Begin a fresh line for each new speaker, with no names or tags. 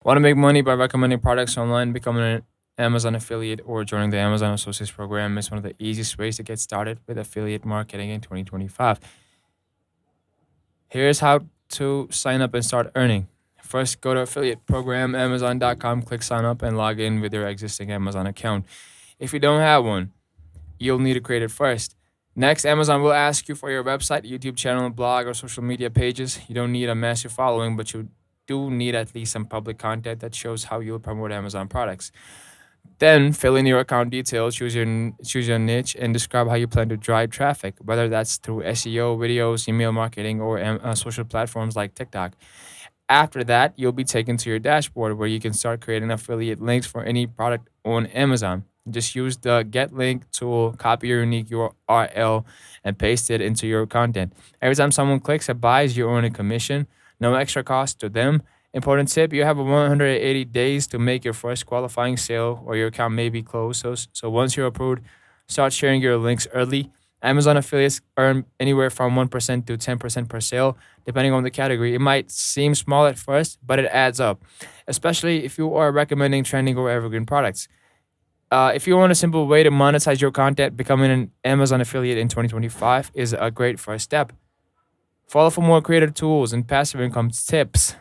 Want to make money by recommending products online, becoming an Amazon affiliate, or joining the Amazon Associates program is one of the easiest ways to get started with affiliate marketing in 2025. Here's how to sign up and start earning. First, go to affiliate program, Amazon.com, click sign up, and log in with your existing Amazon account. If you don't have one, you'll need to create it first. Next, Amazon will ask you for your website, YouTube channel, blog, or social media pages. You don't need a massive following, but you do need at least some public content that shows how you'll promote Amazon products. Then fill in your account details, choose your niche, and describe how you plan to drive traffic, whether that's through SEO, videos, email marketing, or social platforms like TikTok. After that, you'll be taken to your dashboard where you can start creating affiliate links for any product on Amazon. Just use the get link tool, copy your unique URL, and paste it into your content. Every time someone clicks or buys, you earn a commission, no extra cost to them. Important tip, you have 180 days to make your first qualifying sale or your account may be closed. So once you're approved, start sharing your links early. Amazon affiliates earn anywhere from 1% to 10% per sale, depending on the category. It might seem small at first, but it adds up, especially if you are recommending trending or evergreen products. If you want a simple way to monetize your content, becoming an Amazon affiliate in 2025 is a great first step. Follow for more creative tools and passive income tips.